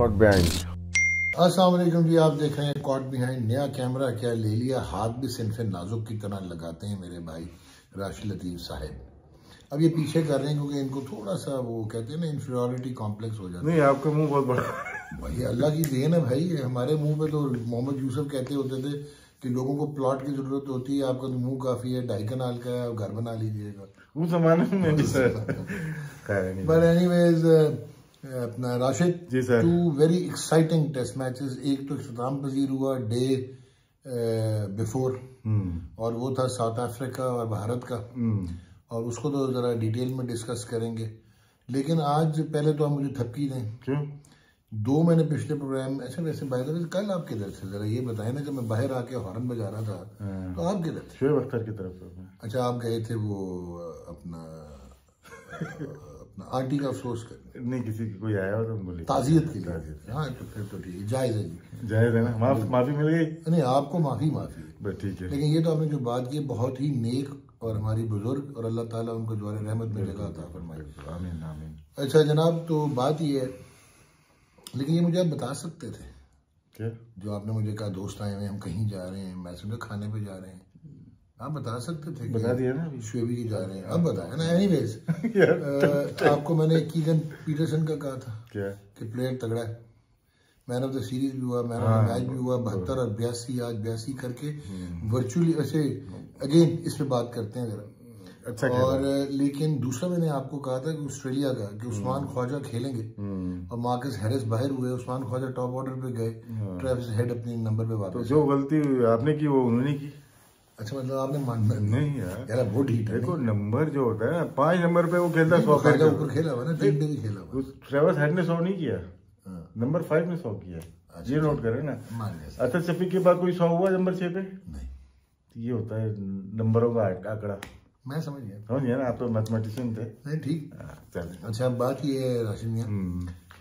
Caught behind. अस्सलाम वालेकुम जी, आप देख रहे हैं कॉट बिहाइंड। नया कैमरा क्या ले लिया, हाथ भी सिनफे नाजुक की तरह लगाते हैं मेरे भाई राशिद लतीफ़ साहब। अब ये पीछे कर रहे हैं क्योंकि इनको थोड़ा सा वो कहते हैं ना इंफीरियरिटी कॉम्प्लेक्स हो जाता है। नहीं, आपका मुंह बहुत बड़ा भाई अल्लाह की देन है भाई। हमारे मुंह पे तो मोहम्मद यूसुफ कहते होते थे कि लोगों को प्लॉट की जरूरत होती है, आपका तो मुंह काफी है, 2.5 कनाल का है, घर बना लीजिएगा उस जमाने में भी सर। बट एनीवेज अपना Rashid ji sir, 2 very exciting test matches. एक तो इख्तिताम पजीर हुआ डे बिफोर और वो था साउथ अफ्रीका और भारत का, और उसको तो जरा डिटेल में डिस्कस करेंगे। लेकिन आज पहले तो आप मुझे थपकी दें। क्यों? 2 मैंने पिछले प्रोग्राम अच्छा वैसे बाय द वे कल आप किधर थे जरा ये बताएं ना। जब मैं बाहर आके हॉर्न बजा रहा था तो आप किधर थे? शुएब अख्तर की तरफ से। अच्छा, आप गए थे वो अपना आंटी का अफसोस करने? नहीं, किसी की कोई आया हो तो बोलिए ताजियत के लिए। हाँ तो फिर तो ठीक है, जायज है जी, जायज है ना। माफी मिल गई? नहीं आपको माफी बस ठीक है। लेकिन ये तो आपने जो बात की बहुत ही नेक और हमारी बुजुर्ग, और अल्लाह ताला उनको द्वारे रहमत में जगह अता फरमाए। आमीन आमीन। अच्छा जनाब, तो बात ये है, लेकिन ये मुझे आप बता सकते थे क्या? जो आपने मुझे कहा दोस्त आए हुए हम कहीं जा रहे हैं, मैं समझा खाने पे जा रहे हैं, आप बता सकते थे? बता दिया ना, शुएबी की जा रहे हैं, अब बताया ना। एनीवेज आपको मैंने कीगन पीटरसन का कहा था क्या कि प्लेयर तगड़ा है, मैन ऑफ द सीरीज भी हुआ, मैन ऑफ द मैच भी हुआ, 72 और 82, आज 82 करके वर्चुअली। वैसे अगेन इस पे बात करते हैं जरा। अच्छा और लेकिन दूसरा मैंने आपको कहा था कि ऑस्ट्रेलिया का कि उस्मान ख्वाजा खेलेंगे और मार्कस हैरिस बाहर हुए, उस्मान ख्वाजा टॉप ऑर्डर पे गए, ट्रेविस हेड अपने नंबर पे वापस। तो जो गलती आपने की वो उन्होंने की। अच्छा मतलब आपने मानना नहीं यार वो ठीक है। देखो, नंबर जो होता है 5 नंबर पे वो खेलता 100 ख्वाजा ऊपर खेला हुआ ना, 3 डे भी खेला हुआ। ट्रेविस हेड ने 100 नहीं किया, नंबर 5 ने 100 किया। ये नोट करें ना। अच्छा, शफीक के बाद कोई 100 हुआ नंबर 6 पे? नहीं, ये होता है नंबरों का आंकड़ा। मैं समझ गया ना, आप तो मैथमेटिशियन थे। नहीं ठीक। चलिए, अच्छा बात ये है राशिद मियां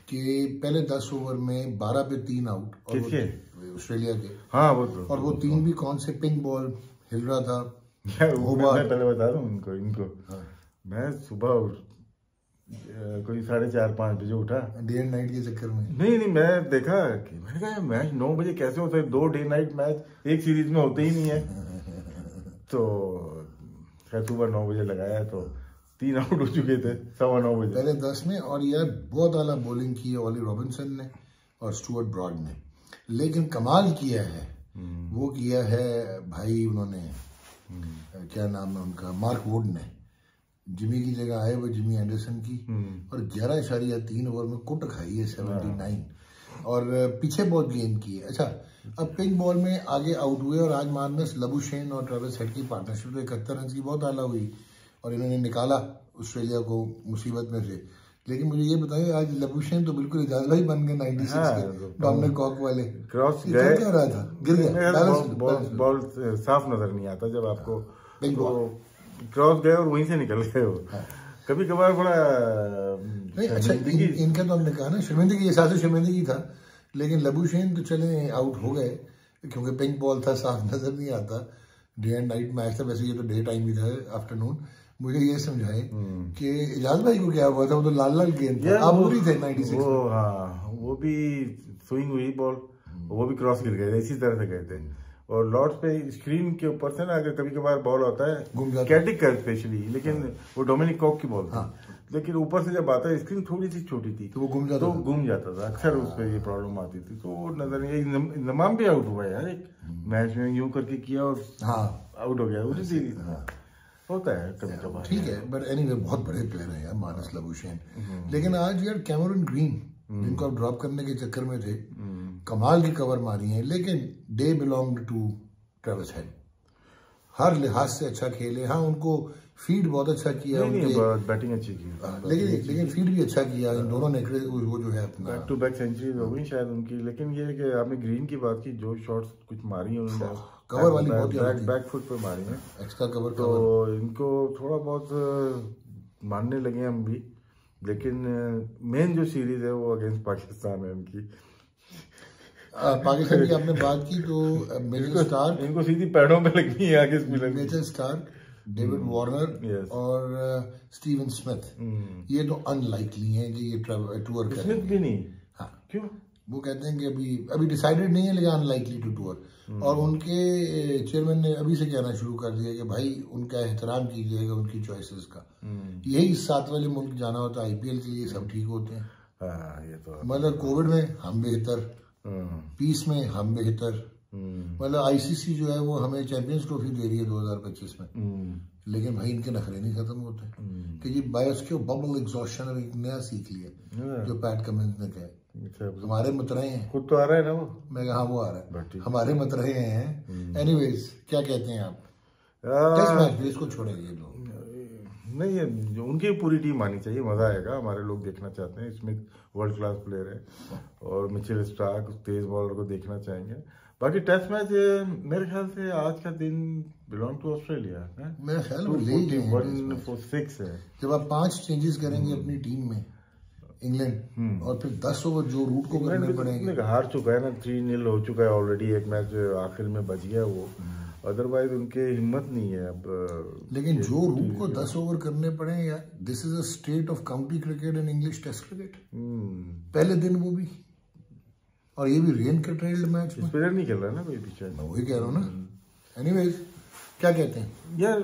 कि पहले 10 ओवर में 12 पे 3 आउट ऑस्ट्रेलिया के। हाँ वो तो, और वो 3 भी कौन से पिंक बॉल हिल रहा था। मैं पहले बता दूं इनको मैं सुबह कोई 4:30-5 बजे उठा, डे एंड नाइट के चक्कर में। नहीं, मैं देखा कि मैंने कहा मैच 9 बजे कैसे होता है? 2 डे नाइट मैच एक सीरीज में होते ही नहीं है। तो खैर सुबह 9 बजे लगाया तो 3 आउट हो चुके थे 9:15 बजे पहले 10 में। और यार बहुत आला बॉलिंग की है ऑली रॉबिन्सन ने और स्टुअर्ट ब्रॉड ने। लेकिन कमाल किया है वो किया है भाई उन्होंने, क्या नाम है उनका, मार्क वुड ने। जिमी की जगह आए वो जिमी एंडरसन की, और 11.3 ओवर में कुट खाई है 79, और पीछे बहुत गेंद की है। अच्छा, अब पिंक बॉल में आगे आउट हुए और आज मार्नस लबुशेन और ट्रेविस हेड की पार्टनरशिप 71 रन की बहुत आला हुई और इन्होंने निकाला ऑस्ट्रेलिया को मुसीबत में से। लेकिन मुझे ये बताइए, आज लबुशेन तो बिल्कुल इजाज भाई बन गए 96 के डोमिनिक कॉक वाले। क्रॉस गए क्या रहा था, गिर गया, बॉल साफ नजर नहीं आता जब आपको क्रॉस गए और वहीं से निकल गए हो। कभी कभार थोड़ा नहीं। अच्छा इनका तो हमने कहा ना शर्मिंदगी, एहसास शर्मिंदगी था, लेकिन लबुशेन तो चले आउट हो गए क्योंकि पिंक बॉल था, साफ नजर नहीं आता। डे एंड नाइट मैच था, वैसे ये तो डे टाइम ही था, आफ्टरनून। मुझे ये समझाए कि इजाज भाई को क्या हुआ था? वो तो लाल लाल गेंद था, आप पूरी थे 96। वो भी स्विंग हुई बॉल, वो भी क्रॉस गिर गए, इसी तरह से गए थे। और लॉर्ड्स पे स्क्रीन के ऊपर से ना अगर कभी कभार बॉल होता है कैटिक का स्पेशली, लेकिन वो डोमिनिक कॉक की बॉल थी, लेकिन ऊपर से जब आता है स्क्रीन थोड़ी सी छोटी थी तो वो गुम जाता था अक्सर। उस पर ये प्रॉब्लम आती थी। तो नजर इंजमाम भी आउट हुआ यार एक मैच में, यूं करके किया और आउट हो गया उसी सीरीज में। होता है कभी कभार, ठीक है। बट एनीवे बहुत बड़े प्लेयर हैं यार मार्नस लबुशेन। लेकिन आज यार कैमरून ग्रीन जिनको आप ड्रॉप करने के चक्कर में थे, कमाल की कवर मारी है। लेकिन they belong to Travis Head, हर लिहाज से अच्छा खेले। हाँ उनको फीड बहुत अच्छा किया, बैटिंग अच्छी की, लेकिन फीड भी अच्छा किया इन दोनों ने। वो जो है अपना बैक टू बैक सेंचुरी हो गई शायद उनकी। लेकिन ये कि आपने ग्रीन की बात की, जो शॉट्स कुछ मारी है उन्होंने कवर वाली बहुत बैक फुट पर मारी है, एक्स्ट्रा कवर। तो इनको थोड़ा बहुत मानने लगे हम भी। लेकिन मेन जो सीरीज है वो अगेंस्ट पाकिस्तान है उनकी। पाकिस्तान की आपने बात की तो मिचेल स्टार्क, इनको सीधी पैरों पे लगनी है आगे spinner. Mitchell Starc, David Warner और स्टीवन स्मिथ, ये तो अनलाइकली हैं कि ये टूर करें। स्मिथ भी नहीं। हाँ क्यों? वो कहते हैं कि अभी डिसाइडेड नहीं है, लेकिन अनलाइकली टू टूर। और उनके चेयरमैन ने अभी से कहना शुरू कर दिया कि भाई उनका एहतराम कीजिएगा उनकी चॉइसेस का। यही 7 वाले मुल्क जाना होता है IPL के लिए, सब ठीक होते हैं। ये तो मतलब कोविड में हम बेहतर, पीस में हम बेहतर, मतलब ICC जो है वो हमें चैंपियंस ट्रॉफी दे रही है 2025 में, लेकिन भाई इनके नखरे नहीं खत्म होते कि जी बायोस्क्योर बबल एग्जॉस्शन एक नया सीख लिया जो पैट कमिंस ने कहा। हमारे मत रहे हैं, खुद तो आ रहा है ना वो, मैं कहा वो आ रहा है, हमारे मत रहे हैं। एनीवेज क्या कहते हैं आप टेस्ट मैच इसको छोड़ेंगे लोग? नहीं, ये उनकी पूरी टीम आनी चाहिए, मजा आएगा, हमारे लोग देखना चाहते हैं। स्मिथ वर्ल्ड क्लास प्लेयर है और मिचेल स्टार्क तेज बॉलर को देखना चाहेंगे। बाकी टेस्ट मैच मेरे ख्याल से आज का दिन बिलोंग टू ऑस्ट्रेलिया है, मेरे ख्याल में 146 है। जब आप 5 चेंजेस करेंगे अपनी टीम में इंग्लैंड, और फिर 10 ओवर जो रूट को करने पड़ेंगे। हार चुका है ना, 3-0 हो चुका है ऑलरेडी, एक मैच आखिर में बच गया वो, अदरवाइज उनके हिम्मत नहीं है अब। लेकिन जो रूट को 10 ओवर करने पड़े यार, this is a state of county cricket and English test cricket. पहले दिन वो भी, और ये भी रेन कंट्रोल्ड मैच में स्पिनर नहीं खेल रहा ना कोई पीछे, मैं वही कह रहा हूँ ना। एनीवेज क्या कहते हैं यार,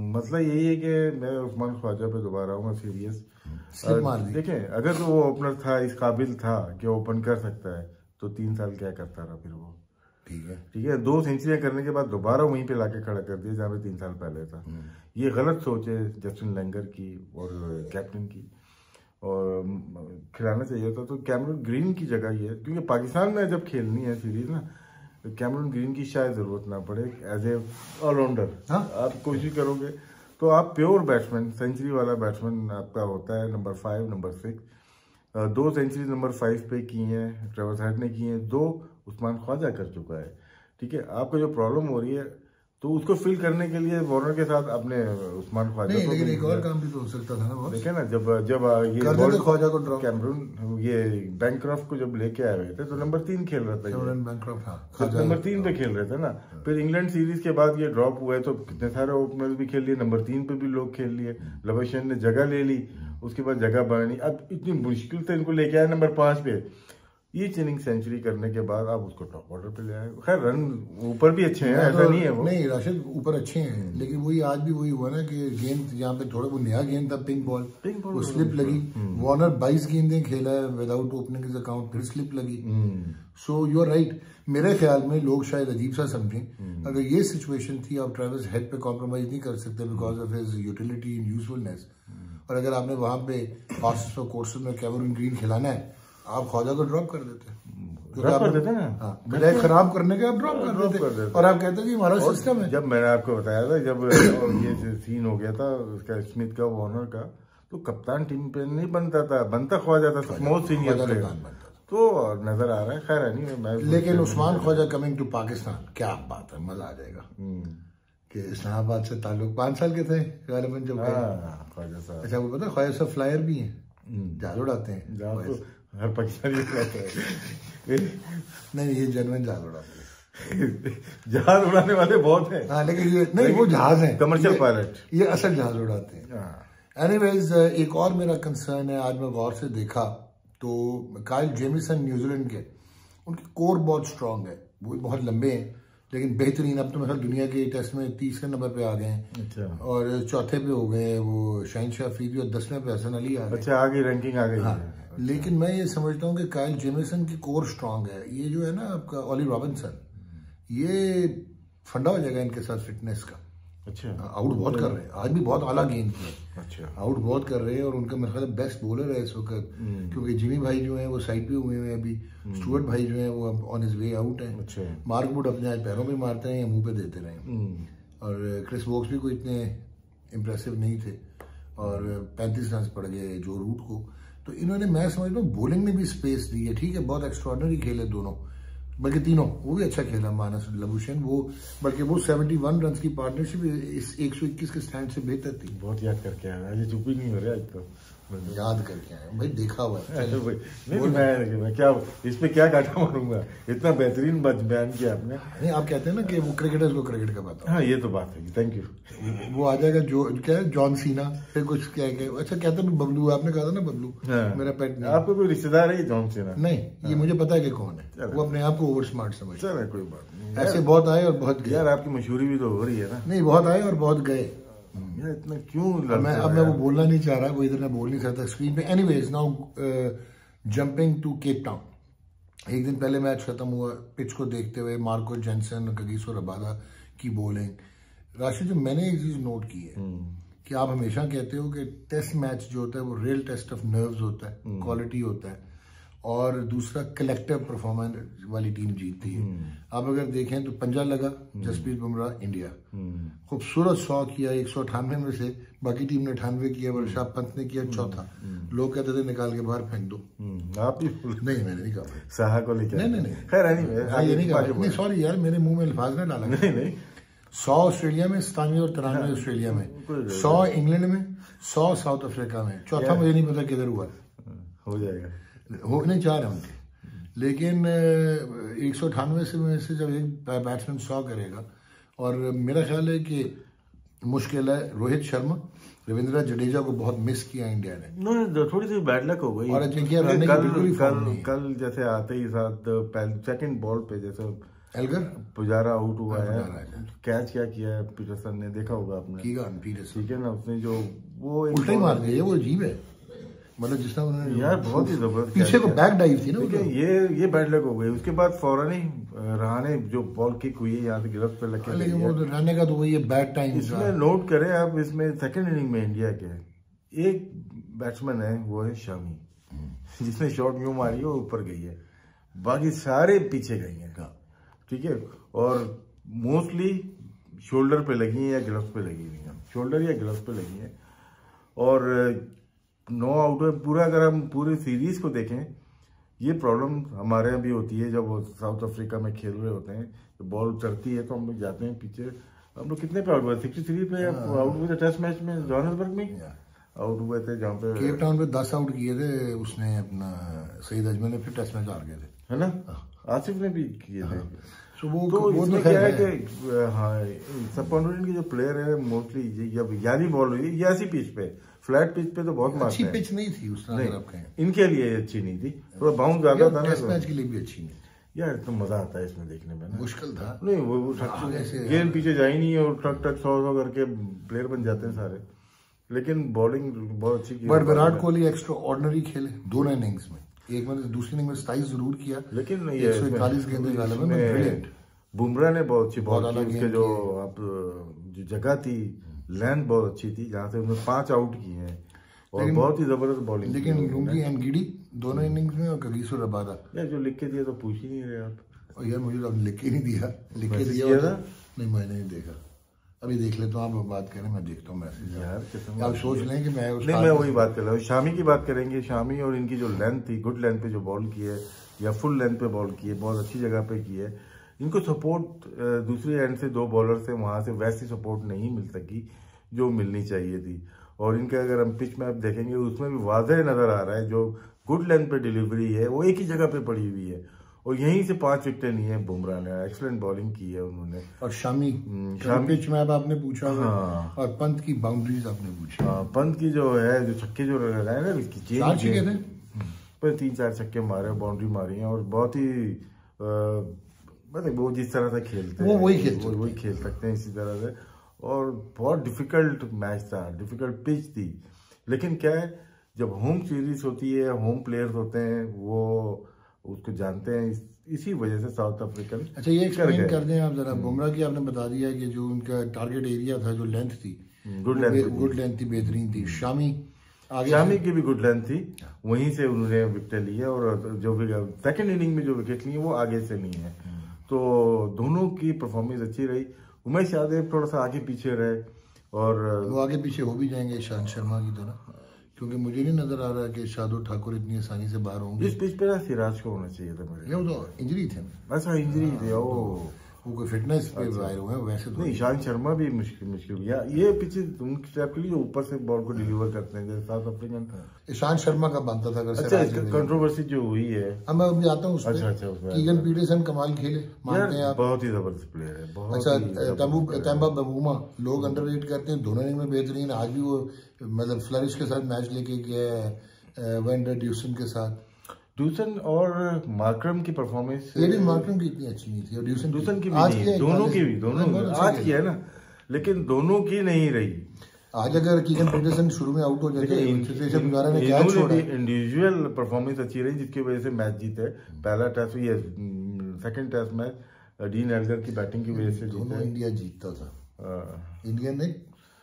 मतलब यही है कि मैं उस्मान ख्वाजा पे दोबारा आऊंगा सीरियस। देखें, अगर तो वो ओपनर था, इस काबिल था कि ओपन कर सकता है, तो 3 साल क्या करता रहा फिर वो। ठीक है 2 सेंचुरियां करने के बाद दोबारा वहीं पे लाके खड़ा कर दिया जहाँ पे 3 साल पहले था। ये गलत सोच है जस्टिन लैंगर की और कैप्टन की, और खिलाना चाहिए था तो कैमरून ग्रीन की जगह ही है, क्योंकि पाकिस्तान में जब खेलनी है सीरीज ना, तो कैमरून ग्रीन की शायद जरूरत ना पड़े एज ए ऑलराउंडर। आप कोशिश करोगे तो आप प्योर बैट्समैन, सेंचुरी वाला बैट्समैन आपका होता है नंबर 5, नंबर 6। 2 सेंचुरी नंबर 5 पे की हैं, ट्रेविस हेड ने की हैं, 2 उस्मान ख्वाजा कर चुका है। ठीक है, आपको जो प्रॉब्लम हो रही है तो उसको फिल करने के लिए वार्नर के साथ अपने उस्मान ख्वाजा को, लेकिन एक और काम भी तो हो सकता था ना। देखे ना, जब ये ख्वाजा को ड्रॉप, कैमरून ये बैंक्रॉफ्ट को जब लेके आए हुए थे तो नंबर 3 खेल रहा था, नंबर 3 पे खेल रहे थे ना। फिर इंग्लैंड सीरीज के बाद ये ड्रॉप हुआ है तो कितने सारे ओपनर्स भी खेल लिए, नंबर 3 पे भी लोग खेल लिए, लबशन ने जगह ले ली, उसके बाद जगह बनी, अब इतनी मुश्किल से इनको लेके आए नंबर 5 पे। ईच इनिंग सेंचुरी करने के बाद आप उसको टॉप ऑर्डर पे ले आए। खैर रन ऊपर भी अच्छे हैं, ऐसा नहीं है वो, नहीं राशिद ऊपर अच्छे हैं, लेकिन वही आज भी वही हुआ ना कि गेंद यहाँ पे थोड़ा वो नया गेंद था, पिंक बॉल वो स्लिप लगी। वार्नर 22 गेंदें खेला है विदाउट ओपनिंग हिज अकाउंट, फिर स्लिप लगी। सो यू आर राइट, मेरे ख्याल में लोग शायद अजीब सा समझें, अगर ये सिचुएशन थी आप ट्रेविस हेड पे कॉम्प्रोमाइज नहीं कर सकते because of his utility and usefulness, और अगर आपने वहां पे हॉर्सेस और कोर्सेस में कैमरून ग्रीन खिलाना है, आप ख्वाजा को ड्रॉप कर देते ना, बजाय खराब करने के आप ड्रॉप कर देते, और आप कहते कि हमारा सिस्टम है। जब मैंने आपको बताया था, जब ये सीन हो गया था उसका स्मिथ का, वार्नर का, तो कप्तान टीम पे नहीं बनता था, बनता ख्वाजा था, मोस्ट सीनियर प्लेयर, तो नजर आ रहा है। खैर नहीं, लेकिन उस्मान ख्वाजा कमिंग टू पाकिस्तान, क्या बात है, मजा आ जाएगा। कि इस्लामाबाद से ताल्लुक 5 साल के थे गालिबन जब ख्वाजा साहब। अच्छा, वो पता ख्वाजा साहब फ्लायर भी हैं, जाल उड़ाते हैं, हर पाकिस्तानी नहीं ये जनरल जहाज उड़ाते हैं, जहाज उड़ाने वाले बहुत हैं। हाँ, लेकिन ये नहीं, वो जहाज है कमर्शियल पायलट, ये असल जहाज उड़ाते हैं। एनीवेज एक और मेरा कंसर्न है, आज मैं गौर से देखा तो काइल जेमिसन न्यूजीलैंड के, उनकी कोर बहुत स्ट्रांग है, वो बहुत लंबे हैं लेकिन बेहतरीन। अब तो मतलब दुनिया के टेस्ट में 30वें नंबर पे आ गए हैं। अच्छा। और 4थे पे हो गए वो शाहिनशाह अफरीदी, और 10वें पे हसन अली आ गए। अच्छा, आगे रैंकिंग आ गई। हाँ, लेकिन मैं ये समझता हूँ कि काइल जेमिसन की कोर स्ट्रांग है। ये जो है ना आपका ओली रॉबिन्सन, ये फंडा हो जाएगा इनके साथ फिटनेस का। अच्छा, आउट बहुत कर रहे हैं, आज भी बहुत आला गेंद किया। अच्छा, आउट बहुत कर रहे हैं, और उनका मेरे ख्याल बेस्ट बॉलर है इस वक्त, क्योंकि जिमी भाई जो है वो साइड पे हुए हैं अभी, स्टुअर्ट भाई जो है वो ऑन हिज वे आउट है। अच्छा, मार्क वुड अपने पैरों पे मारते हैं या मुंह पे देते रहे, और क्रिस वोक्स भी कोई इतने इम्प्रेसिव नहीं थे, और 35 रन पड़ गए जो रूट को। तो इन्होंने, मैं समझता हूँ बॉलिंग में भी स्पेस दी है। ठीक है, बहुत एक्स्ट्रॉर्डनरी खेले दोनों, बल्कि तीनों, वो भी अच्छा खेला मानस लबुशन, वो बल्कि वो 71 रन की पार्टनरशिप इस 121 के स्टैंड से बेहतर थी। बहुत याद करके आया, ये चुप ही नहीं हो रहा आज तो, याद करके आए भाई, देखा हुआ है। नहीं मैं क्या इस पे क्या काटा मारूंगा, इतना बेहतरीन बयान किया आपने। नहीं, आप कहते हैं ना कि वो क्रिकेटर्स को क्रिकेट का पता। हाँ ये तो बात है, थैंक यू। वो आ जाएगा जो क्या है, जॉन सीना, फिर कुछ क्या है, अच्छा कहते हैं बबलू, आपने कहा था ना बबलू। हाँ, मेरा पेट नहीं। आपको कोई रिश्तेदार है जॉन सीना? नहीं, ये मुझे पता है कि कौन है, वो अपने आप को ओवर स्मार्ट समझता है। कोई बात नहीं, ऐसे बहुत आए और बहुत गए यार, आपकी मशहूरी भी तो हो रही है ना। नहीं, बहुत आए और बहुत गए यार इतना क्यों मैं वो बोलना नहीं चाह रहा, वो इधर मैं बोल नहीं सकता स्क्रीन पे। Anyways, now jumping to Cape Town. एक दिन पहले मैच खत्म हुआ, पिच को देखते हुए मार्को जेनसन, कगिसो रबादा की बॉलिंग। राशिद, जो मैंने एक चीज नोट की है कि आप हमेशा कहते हो कि टेस्ट मैच जो होता है वो रियल टेस्ट ऑफ नर्व्स होता है, क्वालिटी होता है, और दूसरा कलेक्टिव परफॉर्मेंस वाली टीम जीतती है। आप अगर देखें तो पंजा लगा, जसप्रीत बुमराह इंडिया खूबसूरत 100 किया 198 में से, बाकी टीम ने 98 किया, ऋषभ पंत ने किया चौथा। लोग कहते थे निकाल के बाहर फेंक दो। आप ही नहीं, मैंने नहीं कहा साहा को लेकर। नहीं, खैर ये नहीं कहा। नहीं, सॉरी यार, मेरे मुंह में अल्फाज ना डाला। नहीं 100 ऑस्ट्रेलिया में, 97 और 93 ऑस्ट्रेलिया में, 100 इंग्लैंड में, 100 साउथ अफ्रीका में, चौथा मुझे नहीं पता किधर हुआ। हो जाएगा, हो नहीं चाह रहे उनके, लेकिन 198 से में से जब एक बैट्समैन 100 करेगा, और मेरा ख्याल है कि मुश्किल है। रोहित शर्मा, रविंद्र जडेजा को बहुत मिस किया इंडिया ने। थोड़ी सी बैड लक हो गई। और कल जैसे आते ही साथ सेकंड बॉल पे जैसे एल्गर पुजारा आउट हुआ है, कैच क्या किया है पीटरसन ने, देखा होगा आपने। ठीक है ना, उसने जो वो उल्टा ही मार दिया, वो अजीब है, मतलब जिस तरह उन्होंने यार बहुत ही जबरदस्त पीछे को बैक डाइव थी ना, ये बैड लक हो गई। उसके बाद फौरन ही रहाने जो बॉल किक हुई है यहाँ से गिरफ्त पे लग के, लेकिन वो तो रहने का तो वही है, बैड टाइम। इसमें नोट करें आप, इसमें सेकंड इनिंग में इंडिया के एक बैट्समैन है, वो है शामी, जिसने शॉट यूं मारी है ऊपर गई है, बाकी सारे पीछे गई हैं। ठीक है, और मोस्टली शोल्डर पे लगी है या ग्लव्स पे लगी हुई हैं, शोल्डर या ग्लव्स पे लगी हैं। और 9 आउट में पूरा, अगर हम पूरी सीरीज को देखें, ये प्रॉब्लम हमारे यहाँ भी होती है जब वो साउथ अफ्रीका में खेल रहे होते हैं, तो बॉल चढ़ती है तो हम लोग जाते हैं पीछे। हम लोग कितने पे आउट हुए, 63 पे आउट हुए थे टेस्ट मैच में, जोहान्सबर्ग में आउट हुए थे, जहाँ पे केप टाउन पे 10 आउट किए थे उसने, अपना सईद अजमल ने, फिर टेस्ट मैच हार गए थे, है ना, आसिफ ने भी किए थे। तो इसमें क्या है कि हाँ, सबकॉन्टिनेंट के जो प्लेयर है मोस्टली जब यारी बॉल हुई, ये ऐसी पिच पे, फ्लैट पिच पे तो बहुत मारते हैं। अच्छी पिच नहीं थी उस तरह, आप कहें इनके लिए अच्छी नहीं थी, थोड़ा बाउंस ज्यादा था ना, टेस्ट मैच के लिए भी अच्छी नहीं थी यार। तो मजा आता है इसमें देखने में, मुश्किल था। नहीं वो गेंद पीछे जा ही नहीं है, और टक टक 100 करके प्लेयर बन जाते हैं सारे, लेकिन बॉलिंग बहुत अच्छी की। But Virat Kohli extra ordinary खेले दोनों इनिंग्स में, एक मतलब दूसरी इनिंग में 27 जरूर किया, लेकिन 141 गेंदें डाले में। बुमराह ने बहुत अच्छी बॉल की, उसके जो जो जगह थी, लेंथ बहुत अच्छी थी, जहाँ से उन्होंने 5 आउट किए हैं, और बहुत ही जबरदस्त बॉलिंग। लेकिन लुंगी एंड गिडी दोनों इनिंग्स में, और कगिसो रबादा यार जो लिख के दिया तो पूछ ही नहीं रहे आप। और यार मुझे तो लिख के नहीं दिया, लिख के दिया था नहीं, मैंने नहीं देखा, अभी देख ले तो आप बात करें, मैं देखता हूँ मैसेज। यार आप सोच लें कि मैं वही बात कर रहा हूँ। शामी की बात करेंगे, शामी और इनकी जो लेंथ थी, गुड लेंथ पे जो बॉल की है, या फुल लेंथ पे बॉल की है, बहुत अच्छी जगह पे की है। इनको सपोर्ट दूसरे एंड से 2 बॉलर से वहां से वैसी सपोर्ट नहीं मिल सकी जो मिलनी चाहिए थी। और इनके अगर हम पिच मैप देखेंगे, उसमें भी वाज़ेह नजर आ रहा है, जो गुड लेंथ पे डिलीवरी है वो एक ही जगह पे पड़ी हुई है, और यहीं से 5 विकेटें ली हैं बुमराह ने, एक्सीलेंट बॉलिंग की है उन्होंने। और शामी पिच मैप आपने पूछा, हाँ, और पंत की बाउंड्रीज आपने पूछा। हाँ, पंत की जो है, जो छक्के जो लगाए ना, इसकी 4 छक्के थे, पर 3-4 छक्के मारे, बाउंड्री मारी है, और बहुत ही मतलब वो जिस तरह से खेलते हैं वही खेल सकते हैं इसी तरह से। और बहुत डिफिकल्ट मैच था, डिफिकल्ट पिच थी, लेकिन क्या है, जब होम सीरीज होती है, होम प्लेयर्स होते हैं, वो उसको जानते हैं, इसी वजह से साउथ अफ्रीकन। अच्छा, ये एक्सप्लेन कर दें आप जरा, बुमराह की आपने बता दिया कि जो उनका टारगेट एरिया था, जो लेंथ थी, गुड लेंथ थी, बेहतरीन थी। शामी की भी गुड लेंथ थी, वहीं से उन्होंने विकेट ली है, और जो सेकंड इनिंग में जो विकेट ली है वो आगे से नहीं है, तो दोनों की परफॉर्मेंस अच्छी रही। उमेश यादव थोड़ा सा आगे पीछे रहे, और वो आगे पीछे हो भी जाएंगे ईशांत शर्मा की तरह, क्योंकि मुझे नहीं नजर आ रहा कि शार्दुल ठाकुर इतनी आसानी से बाहर होंगे। इस पिच पे सिराज को होना चाहिए था मेरे, वो तो इंजरी थे, अच्छा इंजरी थी, वो कोई फिटनेस पे वायर हुए हैं वैसे तो नहीं। ईशांत शर्मा भी मुश्किल या ये पीछे उनके स्टेप के लिए ऊपर से बॉल को डिलीवर करते हैं जैसे साउथ अफ्रीकन। ईशांत शर्मा का बनता था अगर अच्छा, कंट्रोवर्सी जो हुई है, अब मैं अभी आता हूँ उस अच्छा, कीगन पीटरसन कमाल खेले, मानते हैं आप? बहुत ही जबरदस्त प्लेयर है, बहुत। अच्छा, तंबा बबूमा लोग अंडररेट करते हैं, दोनों में बेहतरीन। आज भी वो मतलब फ्लरिश के साथ मैच लेके गया है, वेंडर ड्यूसन के साथ। ड्यूसन और मार्क्रम की परफॉर्मेंस, लेकिन मार्क्रम की इतनी अच्छी नहीं थी और ड्यूसन की भी नहीं, दोनों की भी, दोनों आज की है ना, लेकिन दोनों की नहीं रही। आज अगर कीगन पीटरसन शुरू में आउट हो जाते हैं, इंडिविजुअल परफॉर्मेंस अच्छी रही जिसकी वजह से मैच जीते। पहला टेस्ट ये second test match Dean Elgar की बैटिंग की वजह से दोनों इंडिया जीतता था। इंडिया ने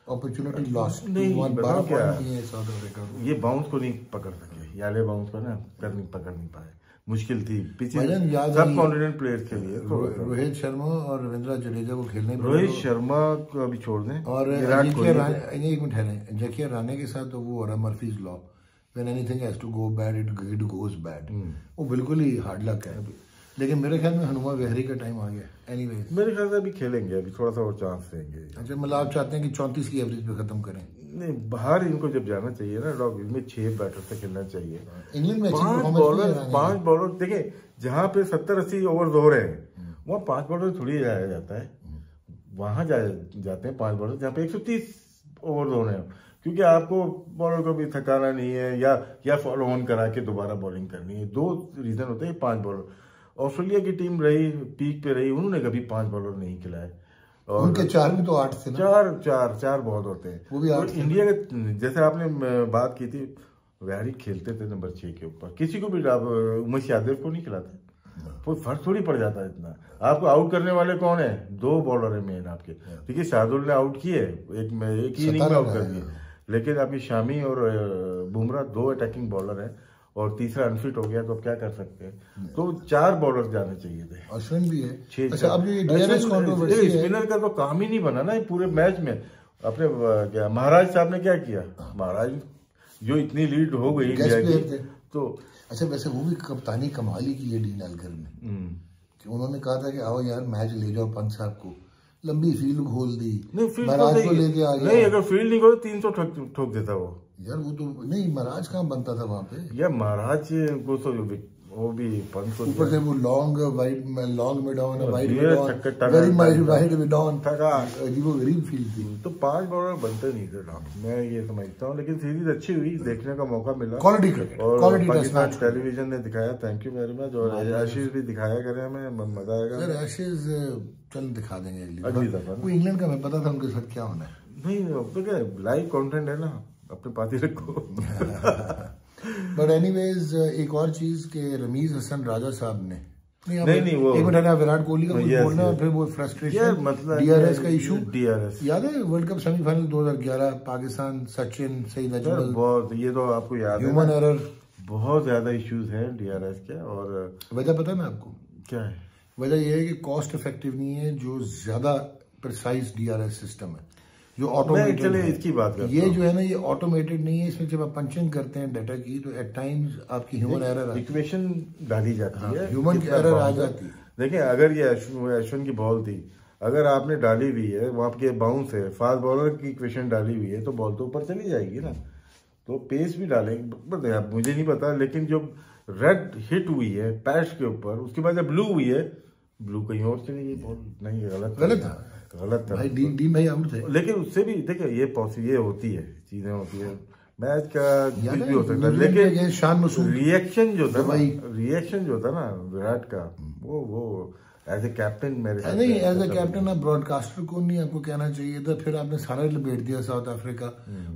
अपॉर्चुनिटी लॉस्ट नहीं, बताओ क्या साउथ अफ्रीका ये बाउंस को नहीं पकड़ सके, याले बाउंस को ना पकड़ नहीं पाए, मुश्किल थी पीछे सब कॉन्फिडेंट प्लेयर्स के लिए। रोहित शर्मा और रविंद्र जडेजा को खेलने, रोहित शर्मा को अभी छोड़ दें और एक मिनट ठहरे, जकिया राणे के साथ तो वो हो रहा Murphy's law, when anything has to go bad it goes bad. वो बिल्कुल ही हार्ड लक है अभी, लेकिन मेरे ख्याल में हनुमा विहारी का टाइम आ गया। एनीवेज मेरे ख्याल से अभी खेलेंगे, अभी थोड़ा सा और चांस देंगे। अच्छा, मतलब आप चाहते हैं कि 34 की एवरेज पे खत्म करें? नहीं, बाहर इनको जब जाना चाहिए ना डॉग, इसमें 6 बैटर से खेलना चाहिए। इंग्लैंड में 5 बॉलर देखे, जहाँ पे 70-80 ओवर हो रहे हैं वहाँ 5 बॉलर थोड़ी जाया जाता है, वहां जाते हैं 5 बॉलर जहाँ पे 130 ओवर हो रहे हैं, क्योंकि आपको बॉलर को भी थकाना नहीं है या फॉलो ऑन करा के दोबारा बॉलिंग करनी है। 2 रीजन होते हैं। 5 बॉलर ऑस्ट्रेलिया की टीम रही, पीक पे रही, उन्होंने कभी 5 बॉलर नहीं खिलाए, और उनके 4 भी तो 8 थे ना। 4 बहुत होते हैं, वो भी 8 थे। इंडिया के जैसे आपने बात की थी, वैरी खेलते थे नंबर 6 के ऊपर, किसी को भी उमेश यादव को नहीं खिलाते, कोई फर्क थोड़ी पड़ जाता है इतना। आपको आउट करने वाले कौन है? 2 बॉलर है मेन आपके, ठीक है। शार्दुल ने आउट किए, एक ही इनिंग में आउट कर दिए, लेकिन आपकी शामी और बुमराह 2 अटैकिंग बॉलर है और तीसरा अनफिट हो गया, तो क्या कर सकते हैं? तो 4 बॉलर जाने चाहिए थे। अश्विन भी है। 6। अच्छा, अब ये डीआरएस कंट्रोवर्सी है, स्पिनर का तो काम ही नहीं बना ना पूरे मैच में। अपने क्या महाराज साहब ने क्या किया? महाराज जो इतनी लीड हो गई इंडिया की, तो अच्छा, वैसे वो भी कप्तानी कमाल की है डीन एल्गर में, कि उन्होंने कहा था कि आओ यार मैच ले जाओ पंत साहब को, लंबी फील्ड खोल दी, महाराज को लेके आ गया। नहीं, अगर फील्ड नहीं खोल 300 ठोक देता वो यार। वो तो नहीं, महाराज कहाँ बनता था वहां पे यार, महाराज को तो वो भी पंत को ऊपर से वो लॉन्ग में डाउन, वाइड वेरी वाइड में डाउन, अजीबो गरीब फील्ड थी। तो 5 बॉलर बनते नहीं थे, मैं ये समझता हूँ। लेकिन सीरीज अच्छी हुई, देखने का मौका मिला, क्वालिटी क्रिकेट, और पाकिस्तान टेलीविजन ने दिखाया, थैंक यू वेरी मच। और एशेज भी दिखाया करें, हमें मजा आएगा सर। एशेज चल दिखा देंगे अगली दफा। वो इंग्लैंड का मैं पता था उनके साथ क्या होना है। नहीं, लाइव कंटेंट है ना, अपने पाती रखो। बट एनीवेज, एक और चीज के रमीज हसन राजा साहब ने नहीं वो एक मिनट, विराट कोहली का कुछ बोलना है, फिर वो फ्रस्ट्रेशन, मतलब डीआरएस का इशू। डीआरएस याद है world cup semifinal 2011 Pakistan, Sachin, Saeed Ajmal, बहुत, ये तो आपको याद है, ह्यूमन एरर, बहुत ज्यादा इश्यूज हैं डीआरएस के। और वजह पता है ना आपको क्या है? वजह ये है कि कॉस्ट इफेक्टिव नहीं है, जो ज्यादा प्रिसाइज डीआरएस सिस्टम है, जो ऑटोमेटेड है। इसकी बात करते ये जो है ना, ये ऑटोमेटेड नहीं है। इसमें जब आप पंचिंग करते हैं डाटा की, तो एट टाइम्स आपकी ह्यूमन एरर इक्वेशन डाली जाती है, ह्यूमन एरर आ जाती है। देखिए, अगर ये अश्विन की बॉल थी, अगर आपने डाली हुई है, वहां के बाउंस है, फास्ट बॉलर की इक्वेशन डाली हुई है, तो बॉल तो ऊपर चली जाएगी ना। तो पेस भी डालेंगे, मुझे नहीं पता, लेकिन जो रेड हिट हुई है पैच के ऊपर, उसके बाद जब ब्लू हुई है, ब्लू कहीं और चली गई बॉल। नहीं, गलत था भाई, डी भाई आउट थे। लेकिन उससे भी देखिए, ये होती है, चीजें होती है, मैच का कुछ भी हो सकता है, लेकिन शान मसूद रिएक्शन जो था ना विराट का, वो एज ए कैप्टन मेरे साथ नहीं, एज ए कैप्टन आप ब्रॉडकास्टर को नहीं आपको कहना चाहिए था, फिर आपने सारा लपेट दिया साउथ अफ्रीका,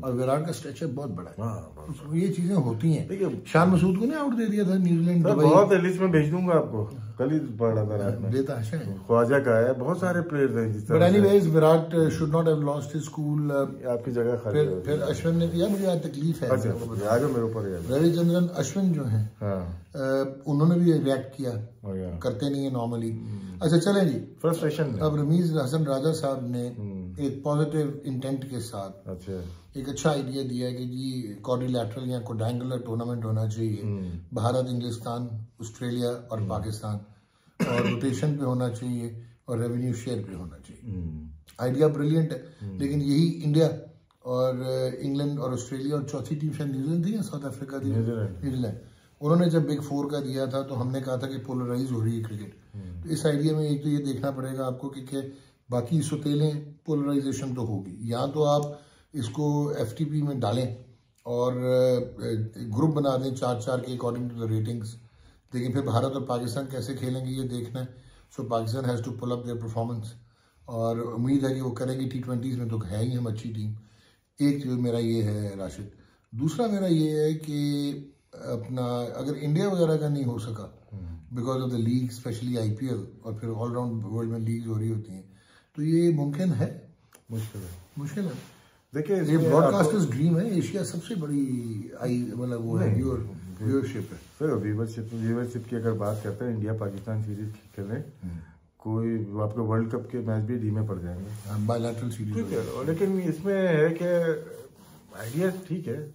और विराट का स्ट्रेचर बहुत बड़ा है। ये चीजें होती हैं। शान मसूद को नहीं आउट दे दिया था न्यूजीलैंड, बहुत लिस्ट में भेज दूंगा आपको, कल ही पढ़ा था रात में, बेता आशा है, ख्वाजा का है, बहुत सारे प्लेयर्स हैं जिस तरह। But anyways, Virat should not have lost his cool. आपकी जगह खाली। फिर अश्विन ने, यार मुझे तकलीफ है, आगे मेरे ऊपर रविचंद्रन अश्विन जो है, उन्होंने भी रिएक्ट किया, करते नहीं है नॉर्मली। अच्छा, चलें जी, फ्रस्ट्रेशन। अब रमीज हसन राजा साहब ने एक पॉजिटिव इंटेंट के साथ एक अच्छा आइडिया दिया है कि जी क्वाड्रिलैटरल या क्वाड्रेंगुलर टूर्नामेंट होना चाहिए, भारत, इंग्लिस्तान, ऑस्ट्रेलिया और पाकिस्तान, और रोटेशन पे होना चाहिए, और रेवेन्यू शेयर पे होना चाहिए। आइडिया ब्रिलियंट है, लेकिन यही इंडिया और इंग्लैंड और ऑस्ट्रेलिया और चौथी टीम शायद न्यूजीलैंड थी या साउथ अफ्रीका थी, न्यूजीलैंड, उन्होंने जब बिग फोर का दिया था तो हमने कहा था कि पोलराइज हो रही है क्रिकेट। तो इस आइडिया में एक तो ये देखना पड़ेगा आपको कि बाकी सुतेलें पोलराइजेशन तो होगी, या तो आप इसको FTP में डालें और ग्रुप बना दें 4-4 के अकॉर्डिंग टू द रेटिंग्स, लेकिन फिर भारत और पाकिस्तान कैसे खेलेंगे ये देखना है। So Pakistan has to pull up their performance, और उम्मीद है कि वो करेंगी। T20s में तो है ही हम अच्छी टीम। एक चीज़ मेरा ये है राशिद। दूसरा मेरा ये है कि अपना अगर इंडिया वगैरह का नहीं हो सका because of the league, specially IPL, और फिर ऑलराउंड वर्ल्ड में लीग हो रही होती हैं, तो ये मुमकिन है, मुश्किल है। देखिए ये ब्रॉडकास्टर्स ड्रीम है, एशिया सबसे बड़ी मतलब वो है व्यूअरशिप है। सर व्यूअरशिप की अगर बात करते हैं, इंडिया पाकिस्तान सीरीज खेलें, कोई आपके वर्ल्ड कप के मैच भी डी में पड़ जाएंगे, बायलैटरल सीरीज, ठीक है। लेकिन इसमें है कि आइडिया ठीक है,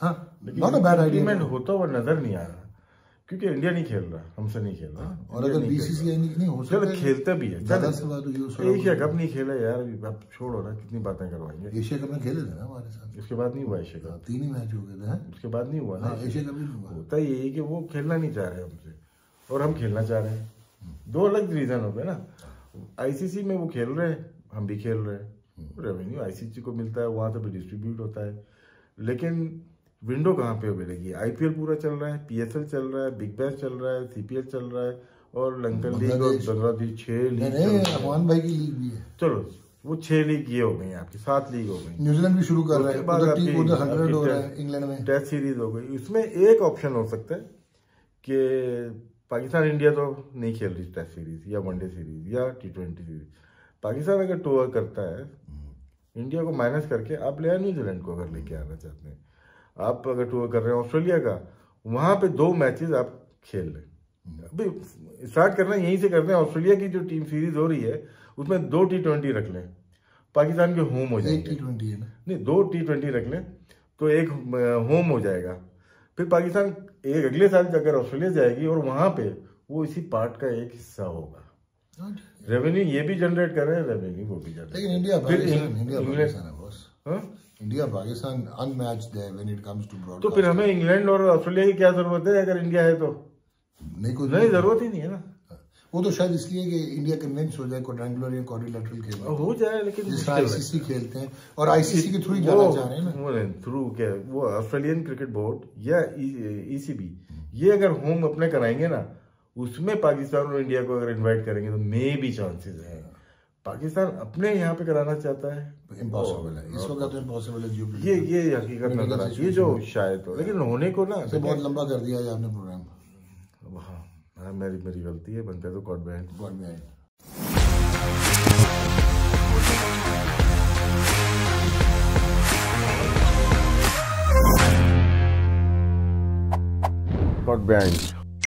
हाँ, नॉट अ बैड आइडिया, होता हुआ नजर नहीं आ रहा, क्योंकि इंडिया नहीं खेल रहा, हमसे नहीं खेल रहा। और अगर BCCI नहीं हो सकता, खेलता भी है, ज्यादा से बात एशिया कप नहीं खेला यार, अब छोड़ो ना, कितनी बातें करवाएंगे। एशिया कप में खेले थे ना हमारे साथ, उसके बाद नहीं हुआ एशिया कप, 3 ही मैच हो गए थे, उसके बाद नहीं हुआ ना एशिया कप नहीं हुआ। होता यही कि वो खेलना नहीं चाह रहे हमसे, और हम खेलना चाह रहे हैं। दो अलग रीजन हो गए ना। ICC में वो खेल रहे हैं, हम भी खेल रहे हैं, रेवेन्यू ICC को मिलता है, वहां से भी डिस्ट्रीब्यूट होता है। लेकिन विंडो कहाँ पे मिलेगी? IPL पूरा चल रहा है, PSL चल रहा है, बिग बैश चल रहा है, CPL चल रहा है, और लंकन लीग और बांग्लादेश 6 लीग, अफगान भाई की लीग भी है। चलो वो 6 लीग ये हो गई, आपकी 7 लीग हो गई। न्यूजीलैंड भी शुरू कर रहा है, 100 हो रहा है, इंग्लैंड में टेस्ट सीरीज हो गई। उसमें एक ऑप्शन हो सकता है कि पाकिस्तान इंडिया तो नहीं खेल रही टेस्ट सीरीज या वनडे सीरीज या T20 सीरीज, पाकिस्तान अगर टूर करता है, इंडिया को माइनस करके आप ले आए न्यूजीलैंड को, अगर लेके आना चाहते हैं आप, अगर टूर कर रहे हैं ऑस्ट्रेलिया का, वहां पे 2 मैचेस आप खेल लें। अभी स्टार्ट करना यहीं से करते हैं। ऑस्ट्रेलिया की जो टीम सीरीज हो रही है उसमें 2 T20 रख लें, पाकिस्तान के होम हो जाएंगे। 1 T20 है ना, नहीं 2 T20 रख लें तो एक होम हो जाएगा। फिर पाकिस्तान एक अगले साल अगर ऑस्ट्रेलिया जाएगी और वहां पे वो इसी पार्ट का एक हिस्सा होगा। रेवेन्यू ये भी जनरेट कर रहे हैं, रेवेन्यू वो भी जनरेट। लेकिन इंडिया पाकिस्तान है बॉस, इंडिया पाकिस्तान अनमैच्ड है when it comes to broadcast. तो फिर हमें इंग्लैंड और ऑस्ट्रेलिया की क्या जरूरत है अगर इंडिया है तो? नहीं जरूरत ही नहीं है ना। वो तो शायद इसलिए कि इंडिया कन्विंस हो जाए क्वाड्रेंगुलर या क्वाड्रिलेटरल खेलना हो जाए, लेकिन ICC खेलते हैं और ICC के थ्रू ही जाना चाह रहे हैं ना, वो थ्रू क्या वो ऑस्ट्रेलियन क्रिकेट बोर्ड या ECB ये अगर होम अपने कराएंगे ना, उसमें पाकिस्तान और इंडिया को अगर इन्वाइट करेंगे तो मे भी चांसेस है। पाकिस्तान अपने यहाँ पे कराना चाहता है, इम्पॉसिबल है इस वक्त, तो इम्पॉसिबल है। ये हकीकत नजर आती है जो शायद हो, लेकिन होने को ना बहुत लंबा कर दिया है आपने प्रोग्राम। हाँ मेरी गलती है, बनता है तो गॉड बिहाइंड। God behind